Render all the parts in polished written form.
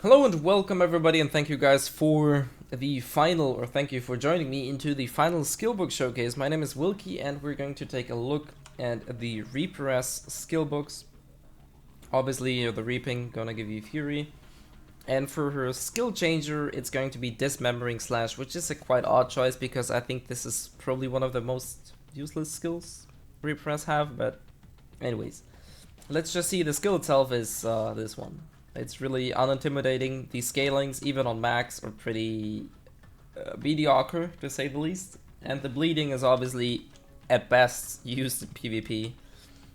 Hello and welcome everybody, and thank you guys for the final, or thank you for joining me into the final Skillbook showcase. My name is Wilky and we're going to take a look at the Reaperess skillbooks. Obviously, the Reaping gonna give you Fury. And for her skill changer, it's going to be Dismembering Slash, which is a quite odd choice because I think this is probably one of the most useless skills Reaperess have, but anyways. Let's just see, the skill itself is this one. It's really unintimidating. The scalings, even on max, are pretty mediocre, to say the least. And the bleeding is obviously, at best, used in PvP,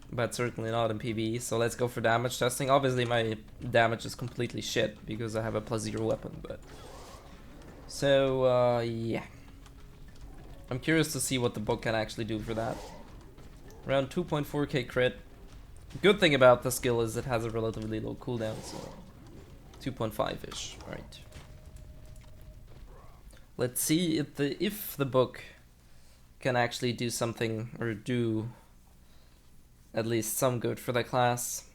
but certainly not in PvE. So let's go for damage testing. Obviously my damage is completely shit, because I have a +0 weapon, but... So, yeah. I'm curious to see what the book can actually do for that. Around 2.4k crit. Good thing about the skill is it has a relatively low cooldown, so 2.5-ish, right. Let's see if the book can actually do something, or do at least some good for the class.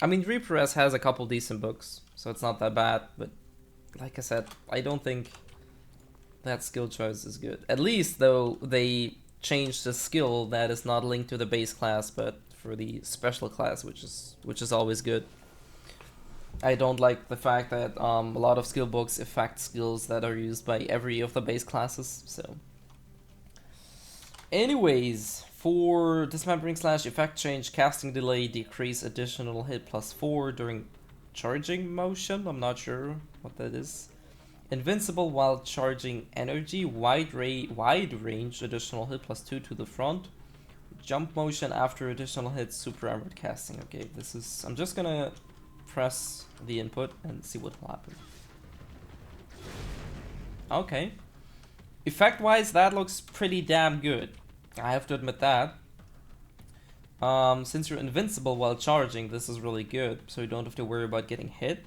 I mean, Reaperess has a couple decent books, so it's not that bad, but like I said, I don't think that skill choice is good. At least, though, they changed the skill that is not linked to the base class, but for the special class, which is always good. I don't like the fact that a lot of skill books affect skills that are used by every of the base classes. So, anyways, for Dismembering Slash, effect change, casting delay, decrease additional hit +4 during charging motion. I'm not sure what that is. Invincible while charging energy, wide range, additional hit +2 to the front. Jump motion after additional hits, super armored casting. Okay, this is... I'm just gonna press the input and see what will happen. Okay. Effect-wise, that looks pretty damn good. I have to admit that. Since you're invincible while charging, this is really good, so you don't have to worry about getting hit.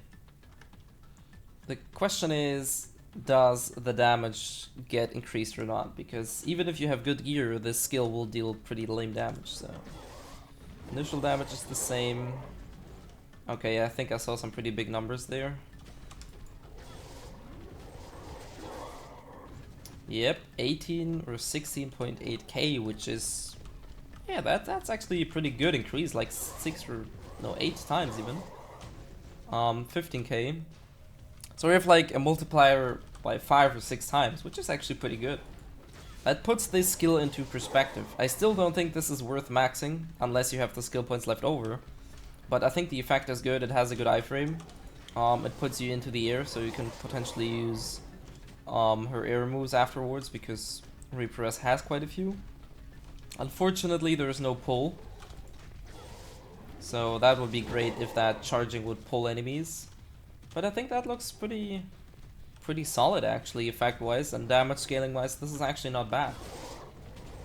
The question is, does the damage get increased or not? Because even if you have good gear, this skill will deal pretty lame damage, so... Initial damage is the same. Okay, I think I saw some pretty big numbers there. Yep, 18 or 16.8k, which is... Yeah, that's actually a pretty good increase, like 8 times even. 15k. So we have like a multiplier by 5 or 6 times, which is actually pretty good. That puts this skill into perspective. I still don't think this is worth maxing, unless you have the skill points left over. But I think the effect is good, it has a good iframe. It puts you into the air, so you can potentially use her air moves afterwards, because Reaperess has quite a few. Unfortunately, there's no pull. So that would be great if that charging would pull enemies. But I think that looks pretty solid actually, effect-wise and damage scaling-wise. This is actually not bad.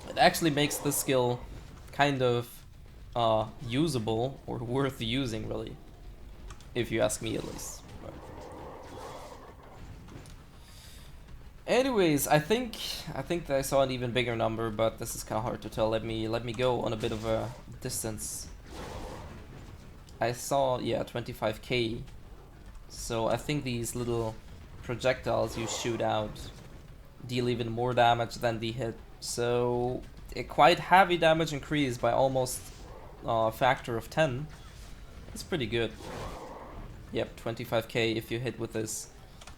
It actually makes the skill kind of usable, or worth using really, if you ask me at least. But anyways, I think that I saw an even bigger number, but this is kind of hard to tell. Let me go on a bit of a distance. I saw, yeah, 25k. So I think these little projectiles you shoot out deal even more damage than the hit. So a quite heavy damage increase by almost a factor of 10. That's pretty good. Yep, 25k if you hit with this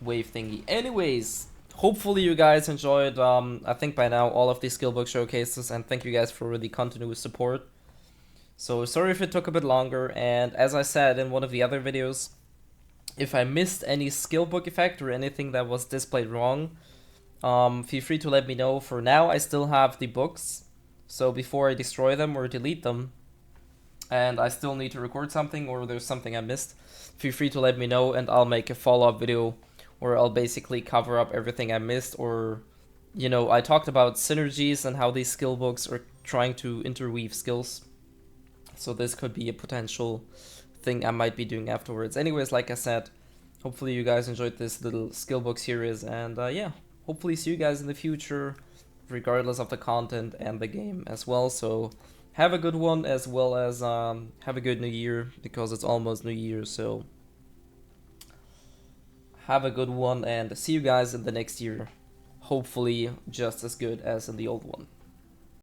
wave thingy. Anyways, hopefully you guys enjoyed, I think by now, all of these skillbook showcases, and thank you guys for the continuous support. So sorry if it took a bit longer, and as I said in one of the other videos, if I missed any skillbook effect or anything that was displayed wrong, feel free to let me know. For now, I still have the books, so before I destroy them or delete them, and I still need to record something or there's something I missed, feel free to let me know and I'll make a follow-up video where I'll basically cover up everything I missed. Or, you know, I talked about synergies and how these skill books are trying to interweave skills, so this could be a potential thing I might be doing afterwards. Anyways, like I said, hopefully you guys enjoyed this little skillbook series, and yeah, hopefully see you guys in the future, regardless of the content and the game as well. So have a good one, as well as have a good new year, because it's almost New Year. So have a good one, and see you guys in the next year. Hopefully just as good as in the old one.